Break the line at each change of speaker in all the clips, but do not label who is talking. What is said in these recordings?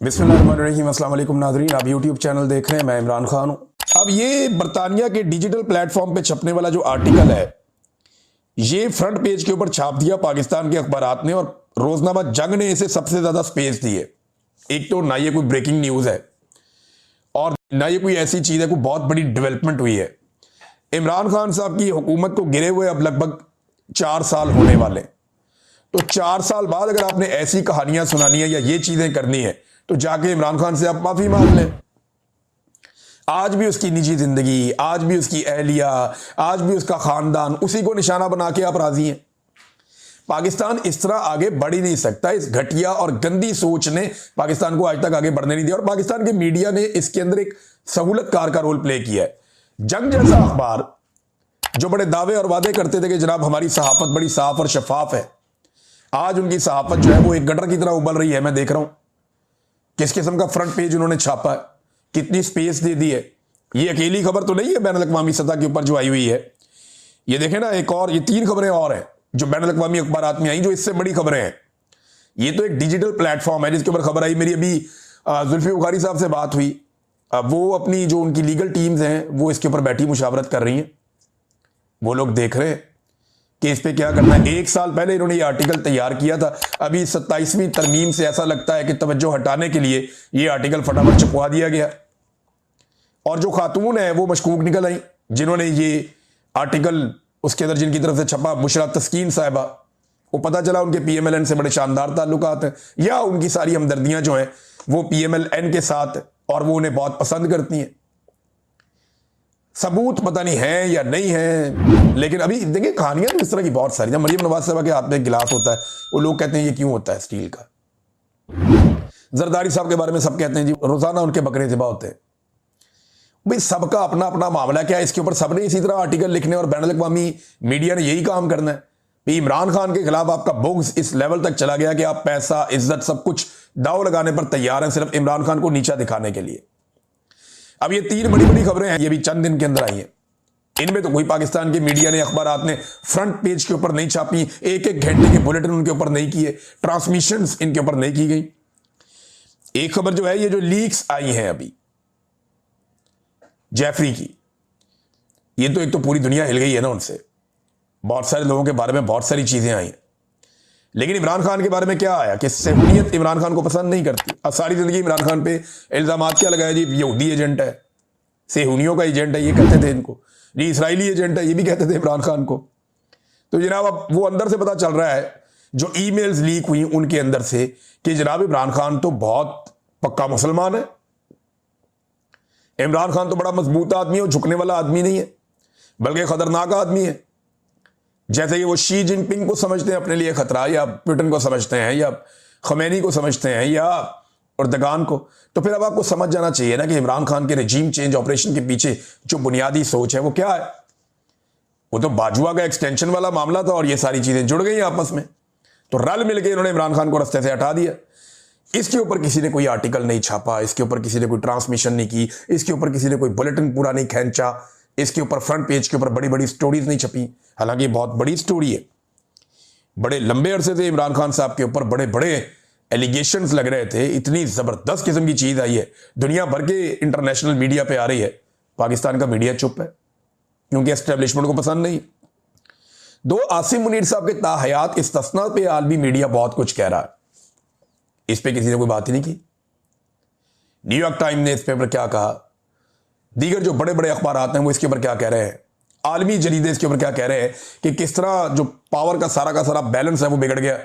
बिस्मिल्लाहिर्रहमानिर्रहीम, अस्सलाम वालेकुम नाज़रीन। आप यूट्यूब चैनल देख रहे हैं, मैं इमरान खान हूं। अब ये बरतानिया के डिजिटल प्लेटफॉर्म पे छपने वाला जो आर्टिकल है, ये फ्रंट पेज के ऊपर छाप दिया पाकिस्तान के अखबारात ने और रोजनामा जंग ने इसे सबसे ज्यादा स्पेस दी है। एक तो ना ये कोई ब्रेकिंग न्यूज है और ना ये कोई ऐसी चीज है, कोई बहुत बड़ी डेवलपमेंट हुई है। इमरान खान साहब की हुकूमत को गिरे हुए अब लगभग 4 साल होने वाले, तो 4 साल बाद अगर आपने ऐसी कहानियां सुनानी है या ये चीजें करनी है तो जाके इमरान खान से आप माफी मांग लें। आज भी उसकी निजी जिंदगी, आज भी उसकी अहलिया, आज भी उसका खानदान, उसी को निशाना बना के आप राजी हैं। पाकिस्तान इस तरह आगे बढ़ ही नहीं सकता। इस घटिया और गंदी सोच ने पाकिस्तान को आज तक आगे बढ़ने नहीं दिया और पाकिस्तान के मीडिया ने इसके अंदर एक सहूलतकार का रोल प्ले किया है। जंग जैसा अखबार जो बड़े दावे और वादे करते थे कि जनाब हमारी सहाफत बड़ी साफ और शफाफ है, आज उनकी सहाफत जो है वो एक गटर की तरह उबल रही है। मैं देख रहा हूं किस किस्म का फ्रंट पेज उन्होंने छापा है, कितनी स्पेस दे दी है। ये अकेली खबर तो नहीं है बैन अल-अक़वामी सतह के ऊपर जो आई हुई है। ये देखें ना, एक और, ये 3 खबरें और हैं जो बैन अल-अक़वामी अखबारात में आई, जो इससे बड़ी खबरें हैं। ये तो एक डिजिटल प्लेटफॉर्म है जिसके ऊपर खबर आई। मेरी अभी जुल्फी बुखारी साहब से बात हुई, वो अपनी जो उनकी लीगल टीम्स हैं वो इसके ऊपर बैठी मुशावरत कर रही हैं। वो लोग देख रहे हैं कि इस पे क्या करना है। 1 साल पहले इन्होंने ये आर्टिकल तैयार किया था। अभी 27वीं तरमीम से ऐसा लगता है कि तवज्जो हटाने के लिए ये आर्टिकल फटाफट छपवा दिया गया और जो खातून है वो मशकूक निकल आई जिन्होंने ये आर्टिकल उसके अंदर जिनकी तरफ से छपा, बुशरा तस्कीन साहिबा। वो पता चला उनके PMLN से बड़े शानदार ताल्लुकात हैं या उनकी सारी हमदर्दियां जो हैं वो PMLN के साथ और वो उन्हें बहुत पसंद करती हैं। सबूत पता नहीं है या नहीं है, लेकिन अभी देखिए कहानियां तो इस तरह की बहुत सारी। जब मरियम नवाज साहब के हाथ में गिलास होता है, वो लोग कहते हैं ये क्यों होता है स्टील का। जरदारी साहब के बारे में सब कहते हैं जी रोजाना उनके बकरे ज़िबा होते हैं। भाई सबका अपना अपना मामला क्या है, इसके ऊपर सबने इसी तरह आर्टिकल लिखने और बैन अल-अक़वामी मीडिया ने यही काम करना है। भाई इमरान खान के खिलाफ आपका बुग़्ज़ इस लेवल तक चला गया कि आप पैसा, इज्जत, सब कुछ दाव लगाने पर तैयार हैं सिर्फ इमरान खान को नीचा दिखाने के लिए। अब ये 3 बड़ी बड़ी खबरें हैं, ये भी चंद दिन के अंदर आई हैं। इनमें तो कोई पाकिस्तान के मीडिया ने, अखबारात ने फ्रंट पेज के ऊपर नहीं छापी, एक एक घंटे के बुलेटिन उनके ऊपर नहीं किए, ट्रांसमिशंस इनके ऊपर नहीं की गई। एक खबर जो है, ये जो लीक्स आई हैं अभी जैफरी की, ये तो एक तो पूरी दुनिया हिल गई है ना उनसे। बहुत सारे लोगों के बारे में बहुत सारी चीजें आई हैं, लेकिन इमरान खान के बारे में क्या आया कि सहूलियत इमरान खान को पसंद नहीं करती। अब सारी जिंदगी इमरान खान पे इल्जामात क्या लगाया जी, यहूदी एजेंट है, सेहूनियों का एजेंट है, ये कहते थे इनको जी, इसराइली एजेंट है, ये भी कहते थे इमरान खान को। तो जनाब अब वो अंदर से पता चल रहा है, जो ईमेल्स लीक हुई उनके अंदर से, कि जनाब इमरान खान तो बहुत पक्का मुसलमान है। इमरान खान तो बड़ा मजबूत आदमी है, वो झुकने वाला आदमी नहीं है, बल्कि खतरनाक आदमी है। जैसे कि वो शी जिनपिंग को समझते हैं अपने लिए खतरा, या पुतिन को समझते हैं, या खमैनी को समझते हैं, या अर्दगान को। तो फिर अब आपको समझ जाना चाहिए ना कि इमरान खान के रजीम चेंज ऑपरेशन के पीछे जो बुनियादी सोच है वो क्या है। वो तो बाजुआ का एक्सटेंशन वाला मामला था और ये सारी चीजें जुड़ गई आपस में, तो रल मिलकर इन्होंने इमरान खान को रास्ते से हटा दिया। इसके ऊपर किसी ने कोई आर्टिकल नहीं छापा, इसके ऊपर किसी ने कोई ट्रांसमिशन नहीं की, इसके ऊपर किसी ने कोई बुलेटिन पूरा नहीं खींचा, इसके ऊपर फ्रंट पेज के ऊपर बड़ी बड़ी स्टोरीज नहीं छपी। हालांकि बहुत बड़ी स्टोरी है, बड़े लंबे अरसे से इमरान खान साहब के ऊपर बड़े बड़े एलिगेशंस लग रहे थे। इतनी जबरदस्त किस्म की चीज आई है, दुनिया भर के इंटरनेशनल मीडिया पे आ रही है। पाकिस्तान का मीडिया चुप है क्योंकि एस्टेब्लिशमेंट को पसंद नहीं। दो आसिम मुनीर साहब के ताहयात इस्तिस्ना पे आलमी मीडिया बहुत कुछ कह रहा है, इस पे किसी ने कोई बात ही नहीं की। न्यूयॉर्क टाइम ने इस पे पर क्या कहा, दीगर जो बड़े बड़े अखबारात हैं वो इसके ऊपर क्या कह रहे हैं, आलमी जरीदे इसके ऊपर क्या कह रहे हैं कि किस तरह जो पावर का सारा बैलेंस है वो बिगड़ गया।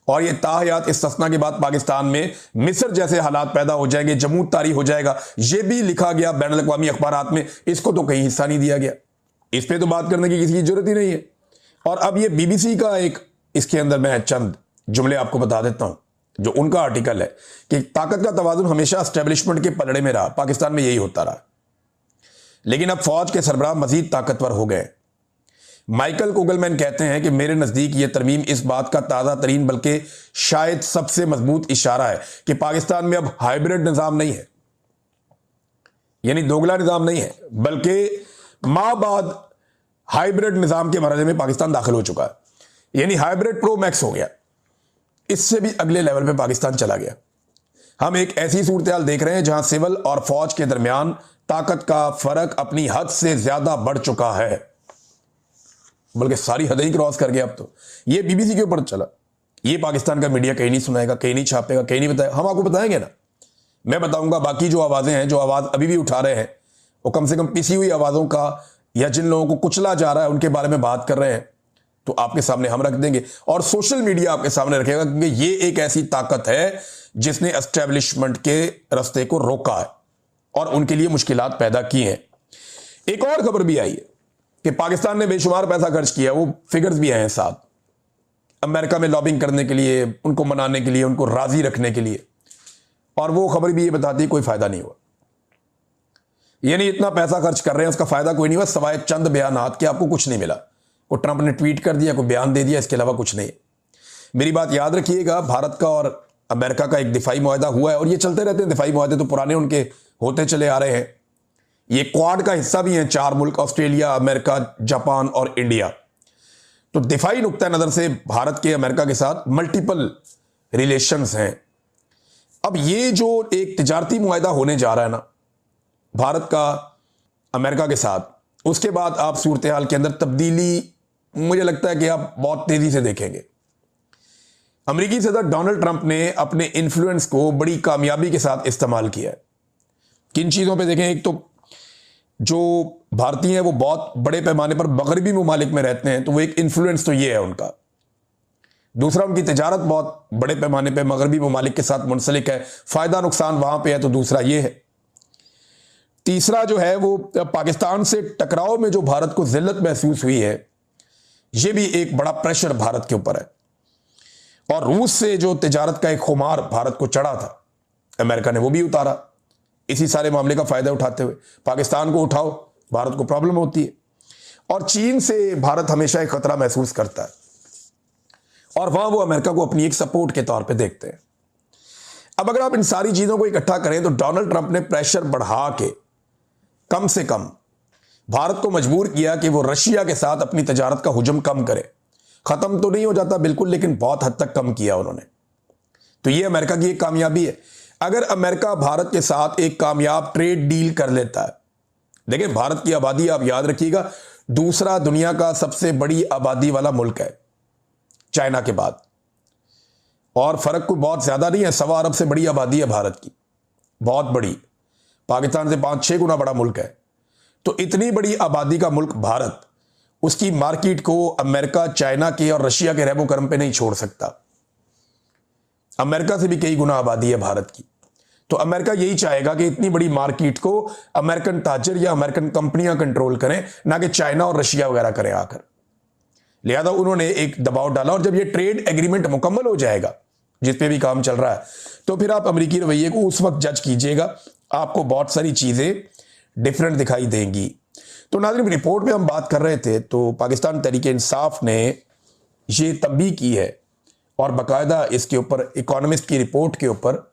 और ये ताहयात इस्तिस्ना के बाद पाकिस्तान में मिस्र जैसे हालात पैदा हो जाएंगे, जमूद तारी हो जाएगा, ये भी लिखा गया बैन अल-अक़वामी अखबारात में। इसको तो कहीं हिस्सा नहीं दिया गया, इस पे तो बात करने की किसी की जरूरत ही नहीं है। और अब ये BBC का एक, इसके अंदर मैं चंद जुमले आपको बता देता हूं, जो उनका आर्टिकल है कि ताकत का तवाज़ुन हमेशा एस्टेब्लिशमेंट के पलड़े में रहा, पाकिस्तान में यही होता रहा, लेकिन अब फौज के सरबराह मजीद ताकतवर हो गए। माइकल कोगलमैन कहते हैं कि मेरे नज़दीक यह तरमीम इस बात का ताज़ा तरीन बल्कि शायद सबसे मजबूत इशारा है कि पाकिस्तान में अब हाइब्रिड निज़ाम नहीं है, यानी दोगला निज़ाम नहीं है, बल्कि माबाद हाइब्रिड निज़ाम के मरहले में पाकिस्तान दाखिल हो चुका है। यानी हाइब्रिड प्रो मैक्स हो गया, इससे भी अगले लेवल पे पाकिस्तान चला गया। हम एक ऐसी सूरत देख रहे हैं जहां सिविल और फौज के दरमियान ताकत का फर्क अपनी हद से ज्यादा बढ़ चुका है, बल्कि सारी हदें ही क्रॉस कर गया। अब तो ये बीबीसी के ऊपर चला, ये पाकिस्तान का मीडिया कहीं नहीं सुनाएगा, कहीं नहीं छापेगा, कहीं नहीं बताएगा। हम आपको बताएंगे ना, मैं बताऊंगा। बाकी जो आवाजें हैं, जो आवाज अभी भी उठा रहे हैं, वो कम से कम पिसी हुई आवाजों का, या जिन लोगों को कुचला जा रहा है उनके बारे में बात कर रहे हैं, तो आपके सामने हम रख देंगे। और सोशल मीडिया आपके सामने रखेगा, क्योंकि ये एक ऐसी ताकत है जिसने एस्टेब्लिशमेंट के रास्ते को रोका है और उनके लिए मुश्किलात पैदा की हैं। एक और खबर भी आई है कि पाकिस्तान ने बेशुमार पैसा खर्च किया, वो फिगर्स भी आए हैं साथ, अमेरिका में लॉबिंग करने के लिए, उनको मनाने के लिए, उनको राजी रखने के लिए। और वो खबर भी ये बताती है कोई फायदा नहीं हुआ। यानी इतना पैसा खर्च कर रहे हैं, उसका फायदा कोई नहीं हुआ, सिवाय चंद बयानात के आपको कुछ नहीं मिला। कोई ट्रंप ने ट्वीट कर दिया, कोई बयान दे दिया, इसके अलावा कुछ नहीं। मेरी बात याद रखिएगा, भारत का और अमेरिका का एक दिफाई मुआहदा हुआ है, और ये चलते रहते हैं दिफाई मुआहदे, तो पुराने उनके होते चले आ रहे हैं। ये क्वाड का हिस्सा भी हैं 4 मुल्क, ऑस्ट्रेलिया, अमेरिका, जापान और इंडिया। तो दिफाई नुक्ता नजर से भारत के अमेरिका के साथ मल्टीपल रिलेशंस हैं। अब ये जो एक तिजारती मुआहदा होने जा रहा है ना भारत का अमेरिका के साथ, उसके बाद आप सूरत हाल के अंदर तब्दीली, मुझे लगता है कि आप बहुत तेजी से देखेंगे। अमेरिकी सदर डोनाल्ड ट्रंप ने अपने इन्फ्लुएंस को बड़ी कामयाबी के साथ इस्तेमाल किया है। किन चीज़ों पे देखें, एक तो जो भारतीय हैं वो बहुत बड़े पैमाने पर मगरबी ममालिक में रहते हैं, तो वो एक इन्फ्लुएंस तो ये है उनका। दूसरा, उनकी तिजारत बहुत बड़े पैमाने पर मगरबी ममालिक के साथ मुंसलिक है, फायदा नुकसान वहां पे है, तो दूसरा ये है। तीसरा जो है वो पाकिस्तान से टकराव में जो भारत को जिल्लत महसूस हुई है, ये भी एक बड़ा प्रेशर भारत के ऊपर है। और रूस से जो तिजारत का एक खुमार भारत को चढ़ा था, अमेरिका ने वो भी उतारा। इसी सारे मामले का फायदा उठाते हुए पाकिस्तान को उठाओ, भारत को प्रॉब्लम होती है। और चीन से भारत हमेशा एक खतरा महसूस करता है, और वहां वो अमेरिका को अपनी एक सपोर्ट के तौर पे देखते हैं। अब अगर आप इन सारी चीजों को इकट्ठा करें, तो डोनाल्ड ट्रंप ने प्रेशर बढ़ा के कम से कम भारत को मजबूर किया कि वो रशिया के साथ अपनी तजारत का हुजम कम करे। खत्म तो नहीं हो जाता बिल्कुल, लेकिन बहुत हद तक कम किया उन्होंने। तो ये अमेरिका की एक कामयाबी है। अगर अमेरिका भारत के साथ एक कामयाब ट्रेड डील कर लेता है, देखिए भारत की आबादी आप याद रखिएगा दूसरा दुनिया का सबसे बड़ी आबादी वाला मुल्क है चाइना के बाद, और फर्क कोई बहुत ज्यादा नहीं है, 1.25 अरब से बड़ी आबादी है भारत की, बहुत बड़ी, पाकिस्तान से 5-6 गुना बड़ा मुल्क है। तो इतनी बड़ी आबादी का मुल्क भारत, उसकी मार्केट को अमेरिका, चाइना के और रशिया के रहमो करम पे नहीं छोड़ सकता। अमेरिका से भी कई गुना आबादी है भारत की, तो अमेरिका यही चाहेगा कि इतनी बड़ी मार्केट को अमेरिकन ताजर या अमेरिकन कंपनियां कंट्रोल करें, ना कि चाइना और रशिया वगैरह करें आकर। लिहाजा उन्होंने एक दबाव डाला, और जब ये ट्रेड एग्रीमेंट मुकम्मल हो जाएगा, जिस पे भी काम चल रहा है, तो फिर आप अमेरिकी रवैये को उस वक्त जज कीजिएगा, आपको बहुत सारी चीजें डिफरेंट दिखाई देंगी। तो नाज़रीन, रिपोर्ट में हम बात कर रहे थे, तो पाकिस्तान तहरीक-ए-इंसाफ ने ये तंबीह की है, और बाकायदा इसके ऊपर इकोनॉमिस्ट की रिपोर्ट के ऊपर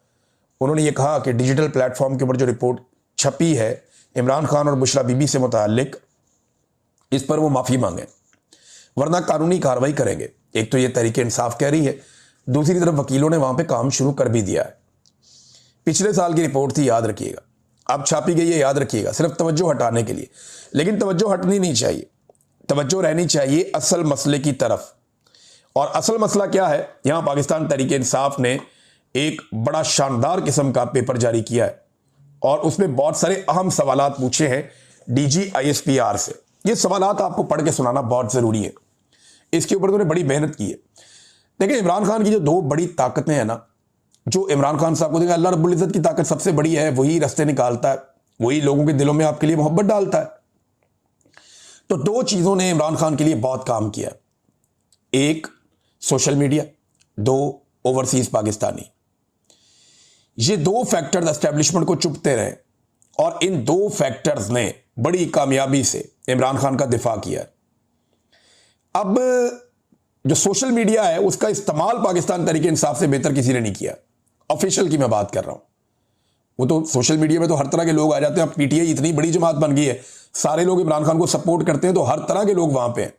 उन्होंने ये कहा कि डिजिटल प्लेटफॉर्म के ऊपर जो रिपोर्ट छपी है इमरान खान और बुशरा बीबी से मुताल्लिक, इस पर वो माफ़ी मांगे, वरना कानूनी कार्रवाई करेंगे। एक तो ये तहरीक-ए-इंसाफ कह रही है, दूसरी तरफ वकीलों ने वहाँ पे काम शुरू कर भी दिया है। पिछले साल की रिपोर्ट थी, याद रखिएगा, अब छापी गई है, याद रखिएगा, सिर्फ तवज्जो हटाने के लिए। लेकिन तवज्जो हटनी नहीं चाहिए, तवज्जो रहनी चाहिए असल मसले की तरफ। और असल मसला क्या है, यहां पाकिस्तान तहरीक-ए-इंसाफ ने एक बड़ा शानदार किस्म का पेपर जारी किया है, और उसमें बहुत सारे अहम सवालात पूछे हैं DGISPR से। ये सवालात आपको पढ़ के सुनाना बहुत जरूरी है, इसके ऊपर उन्होंने बड़ी मेहनत की है। देखिए, इमरान खान की जो 2 बड़ी ताकतें हैं ना, जो इमरान खान साहब को देखें, अल्लाह रब्बुल इज्जत की ताकत सबसे बड़ी है, वही रास्ते निकालता है, वही लोगों के दिलों में आपके लिए मोहब्बत डालता है। तो 2 चीजों ने इमरान खान के लिए बहुत काम किया, एक सोशल मीडिया, 2 ओवरसीज पाकिस्तानी। ये 2 फैक्टर्स एस्टेब्लिशमेंट को चुपते रहे, और इन 2 फैक्टर्स ने बड़ी कामयाबी से इमरान खान का दिफा किया। अब जो सोशल मीडिया है, उसका इस्तेमाल पाकिस्तान तहरीक-ए-इंसाफ से बेहतर किसी ने नहीं किया। ऑफिशियल की मैं बात कर रहा हूं, वो तो सोशल मीडिया में तो हर तरह के लोग आ जाते हैं। अब PTI इतनी बड़ी जमात बन गई है, सारे लोग इमरान खान को सपोर्ट करते हैं, तो हर तरह के लोग वहां पे हैं।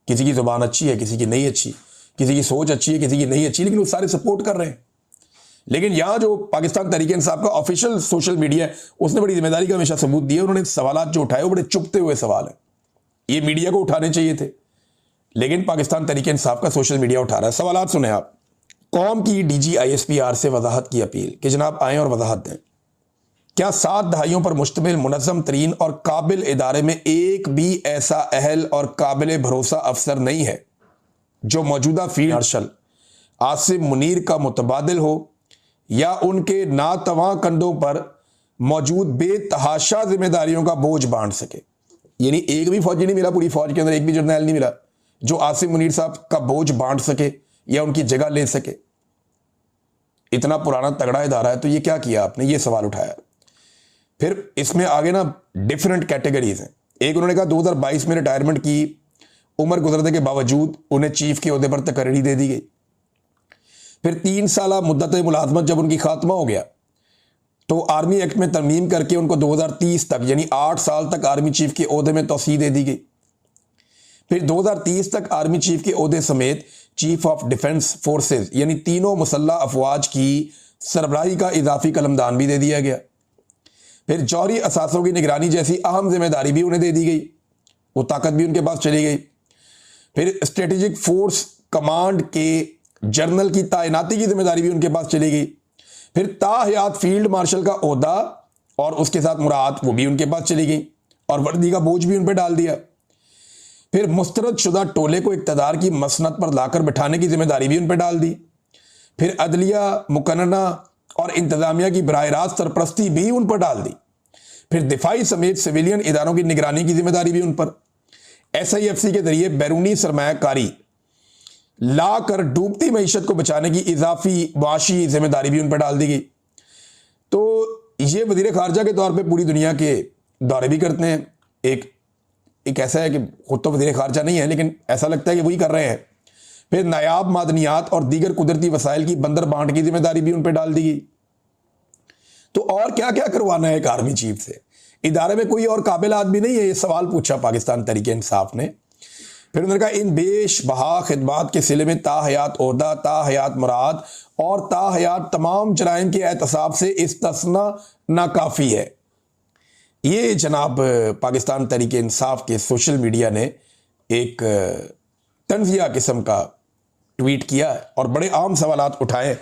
किसी की जुबान अच्छी है, किसी की नहीं अच्छी, किसी की सोच अच्छी है, किसी की नहीं अच्छी, लेकिन वो सारे सपोर्ट कर रहे हैं। लेकिन यहाँ जो पाकिस्तान तहरीक इंसाफ का ऑफिशियल सोशल मीडिया है उसने बड़ी जिम्मेदारी का हमेशा सबूत दिया। उन्होंने सवाल जो उठाए वो बड़े चुभते हुए सवाल है, ये मीडिया को उठाने चाहिए थे, लेकिन पाकिस्तान तहरीक इंसाफ का सोशल मीडिया उठा रहा है। सवाल सुने आप। कौम की DGISPR से वजाहत की अपील कि जनाब आएँ और वजाहत दें। क्या 7 दहाइयों पर मुश्तमिल मुनज़्ज़म तरीन और काबिल इदारे में एक भी ऐसा अहल और काबिल भरोसा अफसर नहीं है जो मौजूदा फील्ड मार्शल आसिम मुनीर का मुतबादिल हो या उनके नातवां कंधों पर मौजूद बेतहाशा जिम्मेदारियों का बोझ बांट सके? यानी एक भी फौजी नहीं मिला, पूरी फौज के अंदर एक भी जर्नैल नहीं मिला जो आसिम मुनीर साहब का बोझ बांट सके या उनकी जगह ले सके। इतना पुराना तगड़ा इदारा है तो ये क्या किया आपने, ये सवाल उठाया। फिर इसमें आगे ना डिफरेंट कैटेगरीज हैं। एक उन्होंने कहा 2022 में रिटायरमेंट की उम्र गुजरने के बावजूद उन्हें चीफ के ओहदे पर तकर्री दे दी गई। फिर 3 साल मुद्दत मुलाजमत जब उनकी खात्मा हो गया तो आर्मी एक्ट में तरमीम करके उनको 2030 तक यानी 8 साल तक आर्मी चीफ के ओहदे में तौसीह दे दी गई। फिर 2030 तक आर्मी चीफ के ओहदे समेत चीफ ऑफ डिफेंस फोर्सेस यानी तीनों मुसल्लह अफवाज की सरबराही का इजाफी कलमदान भी दे दिया गया। फिर जौहरी असासों की निगरानी जैसी अहम जिम्मेदारी भी उन्हें दे दी गई, वो ताकत भी उनके पास चली गई। फिर स्ट्रेटेजिक फोर्स कमांड के जर्नल की तैनाती की जिम्मेदारी भी उनके पास चली गई। फिर ताहयात फील्ड मार्शल का ओहदा और उसके साथ मुराद वो भी उनके पास चली गई और वर्दी का बोझ भी उन पर डाल दिया। फिर मुस्तरद शुदा टोले को इक़्तिदार की मसनद पर लाकर बिठाने की जिम्मेदारी भी उन पर डाल दी। फिर अदलिया, मुकन्ना और इंतजामिया की बराह रास्त सरपरस्ती भी उन पर डाल दी। फिर दिफाई समेत सिविलियन इदारों की निगरानी की जिम्मेदारी भी उन पर। SIFC के जरिए बैरूनी सरमायाकारी ला कर डूबती मईशत को बचाने की इजाफी वाशी जिम्मेदारी भी उन पर डाल दी गई। तो ये वजीर खारजा के तौर पे पूरी दुनिया के दौरे भी करते हैं। एक ऐसा है कि खुद तो वजीर खारजा नहीं है लेकिन ऐसा लगता है कि वही कर रहे हैं। फिर नायाब मादनियात और दीगर कुदरती वसाइल की बंदर बांट की जिम्मेदारी भी उन पर डाल दी गई। तो और क्या क्या करवाना है एक आर्मी चीफ से? इदारे में कोई और काबिल आदमी नहीं है, ये सवाल पूछा पाकिस्तान तहरीक इंसाफ ने। फिर उन्होंने कहा इन बेशबहा खिदमात के सिले में ताहयात ओहदा, ताहयात मुराद और ताहयात तमाम जराइम के एहतसाब से इस्तिस्ना नाकाफी है। ये जनाब पाकिस्तान तहरीक इंसाफ के सोशल मीडिया ने एक तंजिया किस्म का ट्वीट किया और बड़े आम सवालात उठाए।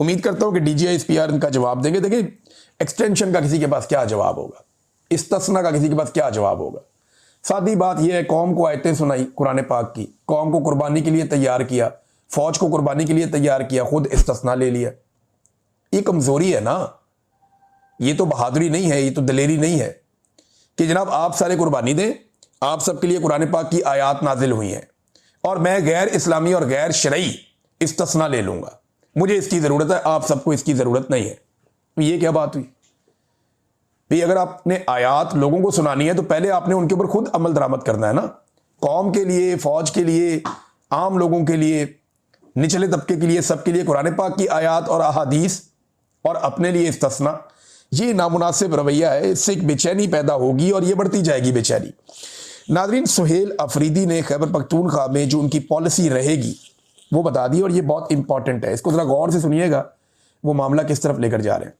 उम्मीद करता हूँ कि DGISPR इनका जवाब देंगे। देखिए, एक्सटेंशन का किसी के पास क्या जवाब होगा, इस्तिस्ना का किसी के पास क्या जवाब होगा। सादी बात यह है, कौम को आयतें सुनाई कुरान पाक की, कौम को कुर्बानी के लिए तैयार किया, फौज को कुर्बानी के लिए तैयार किया, खुद इस्तिस्ना ले लिया। ये कमजोरी है ना, ये तो बहादुरी नहीं है, ये तो दलेरी नहीं है कि जनाब आप सारे कुर्बानी दें, आप सबके लिए कुरान पाक की आयात नाजिल हुई हैं और मैं गैर इस्लामी और गैर शरई इस्तिस्ना ले लूंगा, मुझे इसकी ज़रूरत है, आप सबको इसकी ज़रूरत नहीं है। तो ये क्या बात हुई भाई? अगर आपने आयात लोगों को सुनानी है तो पहले आपने उनके ऊपर खुद अमल दरामद करना है ना। कौम के लिए, फौज के लिए, आम लोगों के लिए, निचले तबके के लिए, सबके लिए कुरान पाक की आयात और अहादीस और अपने लिए इस्तिस्ना, ये नामुनासिब रवैया है। इससे एक बेचैनी पैदा होगी और ये बढ़ती जाएगी बेचैनी। नाज़रीन, सुहेल अफरीदी ने खैबर पख्तूनख्वा में जो उनकी पॉलिसी रहेगी वो बता दी और ये बहुत इंपॉर्टेंट है, इसको ज़रा गौर से सुनिएगा वो मामला किस तरफ लेकर जा रहे हैं।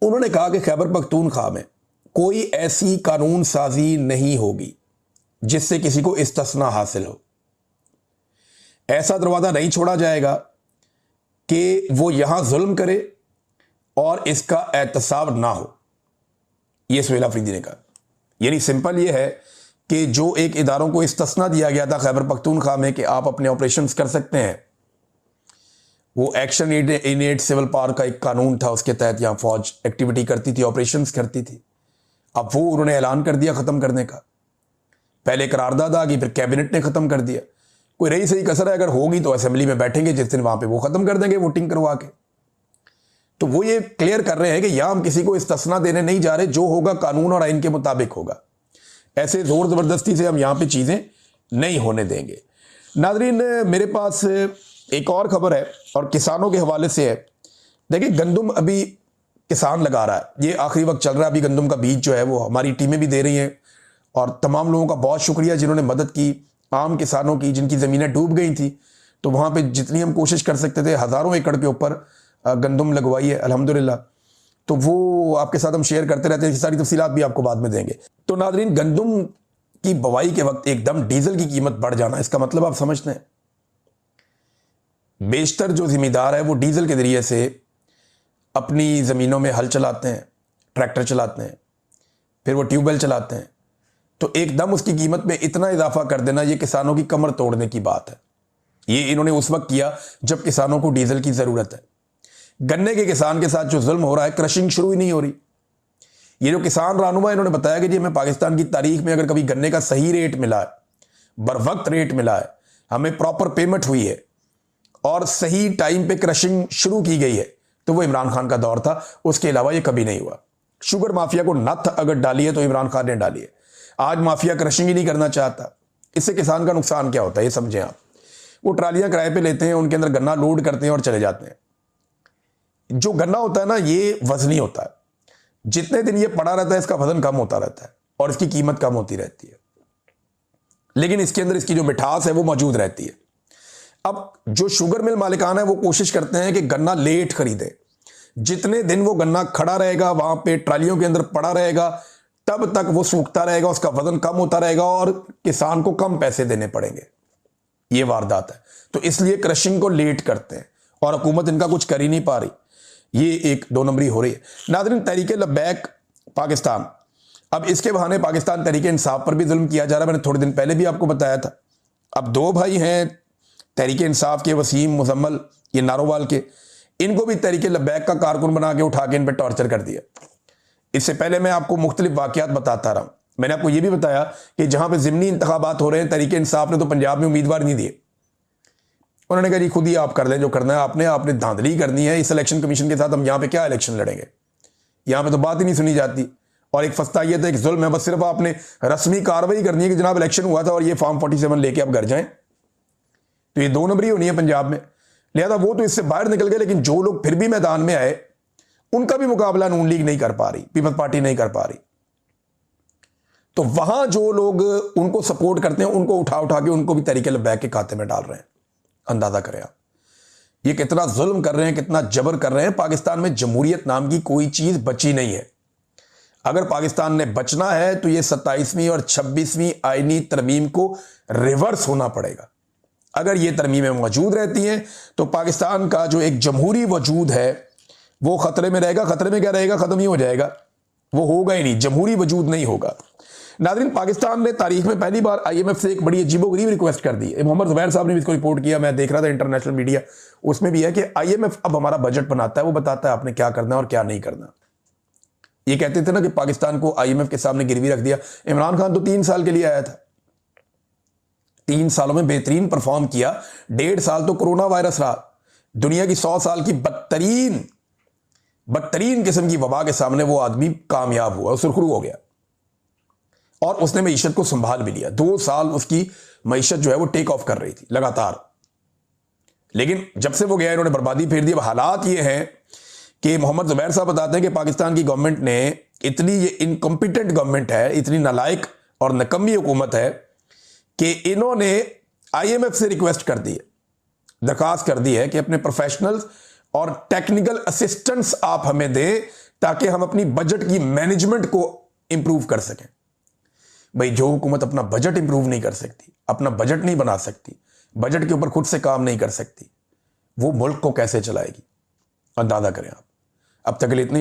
उन्होंने कहा कि खैबर पख्तूनख्वा में कोई ऐसी कानून साजी नहीं होगी जिससे किसी को इस्तिस्ना हासिल हो। ऐसा दरवाज़ा नहीं छोड़ा जाएगा कि वो यहां जुल्म करे और इसका एहतसाब ना हो। यह सुहेल अफरीदी ने कहा। यानी सिंपल ये है कि जो एक इदारों को इस्तिस्ना दिया गया था खैबर पख्तूनख्वा में कि आप अपने ऑपरेशंस कर सकते हैं, वो एक्शन इन सिविल पावर का एक कानून था, उसके तहत यहाँ फौज एक्टिविटी करती थी, ऑपरेशंस करती थी। अब वो उन्होंने ऐलान कर दिया ख़त्म करने का। पहले करारदाद आ गई, फिर कैबिनेट ने ख़त्म कर दिया। कोई रही सही कसर है, अगर होगी तो असेंबली में बैठेंगे जिस दिन, वहाँ पे वो ख़त्म कर देंगे वोटिंग करवा के। तो वो ये क्लियर कर रहे हैं कि यहाँ हम किसी को इस्तिस्ना देने नहीं जा रहे, जो होगा कानून और आइन के मुताबिक होगा। ऐसे ज़ोर ज़बरदस्ती से हम यहाँ पे चीज़ें नहीं होने देंगे। नाज़रीन, मेरे पास एक और ख़बर है और किसानों के हवाले से है। देखिए, गंदम अभी किसान लगा रहा है, ये आखिरी वक्त चल रहा है। अभी गंदम का बीज जो है वो हमारी टीमें भी दे रही हैं और तमाम लोगों का बहुत शुक्रिया जिन्होंने मदद की, आम किसानों की जिनकी ज़मीनें डूब गई थी। तो वहाँ पे जितनी हम कोशिश कर सकते थे, हज़ारों एकड़ के ऊपर गंदम लगवाई है अल्हम्दुलिल्लाह, तो वो आपके साथ हम शेयर करते रहते हैं, सारी तफसीलात भी आपको बाद में देंगे। तो नाज़रीन, गंदम की बुवाई के वक्त एकदम डीजल की कीमत बढ़ जाना, इसका मतलब आप समझते हैं बेशतर जो जिम्मेदार है वो डीजल के जरिए से अपनी ज़मीनों में हल चलाते हैं, ट्रैक्टर चलाते हैं, फिर वो ट्यूबवेल चलाते हैं, तो एकदम उसकी कीमत में इतना इजाफा कर देना, ये किसानों की कमर तोड़ने की बात है। ये इन्होंने उस वक्त किया जब किसानों को डीजल की ज़रूरत है। गन्ने के किसान के साथ जो जुल्म हो रहा है, क्रशिंग शुरू ही नहीं हो रही। ये जो किसान रहनुमा इन्होंने बताया कि जी हमें पाकिस्तान की तारीख में अगर कभी गन्ने का सही रेट मिला है, बर वक्त रेट मिला है, हमें प्रॉपर पेमेंट हुई है और सही टाइम पे क्रशिंग शुरू की गई है, तो वो इमरान खान का दौर था। उसके अलावा ये कभी नहीं हुआ। शुगर माफिया को नथ अगर डाली है तो इमरान खान ने डाली है। आज माफिया क्रशिंग ही नहीं करना चाहता। इससे किसान का नुकसान क्या होता है ये समझें आप। वो ट्रालियां किराए पे लेते हैं, उनके अंदर गन्ना लोड करते हैं और चले जाते हैं। जो गन्ना होता है ना, ये वजनी होता है। जितने दिन ये पड़ा रहता है इसका वजन कम होता रहता है और इसकी कीमत कम होती रहती है, लेकिन इसके अंदर इसकी जो मिठास है वो मौजूद रहती है। अब जो शुगर मिल मालिकान है वो कोशिश करते हैं कि गन्ना लेट खरीदे। जितने दिन वो गन्ना खड़ा रहेगा, वहां पे ट्रालियों के अंदर पड़ा रहेगा, तब तक वो सूखता रहेगा, उसका वजन कम होता रहेगा और किसान को कम पैसे देने पड़ेंगे। ये वारदात है। तो इसलिए क्रशिंग को लेट करते हैं और हुकूमत इनका कुछ कर ही नहीं पा रही। ये एक 2 नंबरी हो रही है। नाज़रीन, तहरीके लब्बैक पाकिस्तान, अब इसके बहाने पाकिस्तान तहरीके इंसाफ पर भी जुल्म किया जा रहा है। मैंने थोड़े दिन पहले भी आपको बताया था। अब 2 भाई हैं तहरीके इंसाफ के, वसीम मुजम्मल, ये नारोवाल के, इनको भी तहरीके लब्बैक का कारकुन बना के उठा के इन पर टॉर्चर कर दिया। इससे पहले मैं आपको मुख्तलिफ वाक़यात बताता रहा हूं। मैंने आपको यह भी बताया कि जहां पे ज़िमनी इंतखाबात हो रहे हैं, तहरीके इंसाफ ने तो पंजाब में उम्मीदवार नहीं दिए। उन्होंने कहा जी खुद ही आप कर लें जो करना है, आपने धांधली करनी है। इस इलेक्शन कमीशन के साथ हम यहां पे क्या इलेक्शन लड़ेंगे, यहां पे तो बात ही नहीं सुनी जाती। और एक फस्तायत है, एक जुल्म है, बस सिर्फ आपने रस्मी कार्रवाई करनी है कि जनाब इलेक्शन हुआ था और ये फॉर्म 47 लेके आप घर जाएं। तो ये 2 नंबरी होनी है पंजाब में। लिहाजा वो तो इससे बाहर निकल गए, लेकिन जो लोग फिर भी मैदान में आए उनका भी मुकाबला नून लीग नहीं कर पा रही, पीपल्स पार्टी नहीं कर पा रही। तो वहां जो लोग उनको सपोर्ट करते हैं उनको उठा उठा के उनको भी तहरीके लब्बैक के खाते में डाल रहे हैं। अंदाजा करें आप ये कितना जुल्म कर रहे हैं, कितना जबर कर रहे हैं। पाकिस्तान में जमहूरियत नाम की कोई चीज बची नहीं है। अगर पाकिस्तान ने बचना है तो ये 27वीं और 26वीं आईनी तरमीम को रिवर्स होना पड़ेगा। अगर ये तरमीमें मौजूद रहती हैं तो पाकिस्तान का जो एक जमहूरी वजूद है वो खतरे में रहेगा। खतरे में क्या रहेगा, खत्म ही हो जाएगा, वो होगा ही नहीं, जमहूरी वजूद नहीं होगा। नाज़रीन, पाकिस्तान ने तारीख में पहली बार IMF से एक बड़ी अजीबोगरीब रिक्वेस्ट कर दी है। मोहम्मद ज़ुबैर साहब ने भी इसको रिपोर्ट किया, मैं देख रहा था इंटरनेशनल मीडिया, उसमें भी है कि IMF अब हमारा बजट बनाता है, वो बताता है आपने क्या करना है और क्या नहीं करना। ये कहते थे ना कि पाकिस्तान को IMF के सामने गिरवी रख दिया। इमरान खान तो 3 साल के लिए आया था, 3 सालों में बेहतरीन परफॉर्म किया। 1.5 साल तो कोरोना वायरस रहा। दुनिया की 100 साल की बदतरीन किस्म की वबा के सामने वो आदमी कामयाब हुआ, सुरखरू हो गया और उसने मईशत को संभाल भी लिया। 2 साल उसकी मईशत जो है वो टेक ऑफ कर रही थी लगातार। लेकिन जब से वो गया इन्होंने बर्बादी फेर दी। अब हालात ये हैं कि मोहम्मद ज़ुबैर साहब बताते हैं कि पाकिस्तान की गवर्नमेंट ने इतनी, ये इनकॉम्पिटेंट गवर्नमेंट है, इतनी नालायक और नकम्मी हुकूमत है कि इन्होंने IMF से रिक्वेस्ट कर दी है, दरखास्त कर दी है कि अपने प्रोफेशनल्स और टेक्निकल असिस्टेंट्स आप हमें दें ताकि हम अपनी बजट की मैनेजमेंट को इंप्रूव कर सकें। भाई, जो हुकूमत अपना बजट इंप्रूव नहीं कर सकती, अपना बजट नहीं बना सकती, बजट के ऊपर खुद से काम नहीं कर सकती, वो मुल्क को कैसे चलाएगी? अंदाजा करें आप। अब तक के लिए इतनी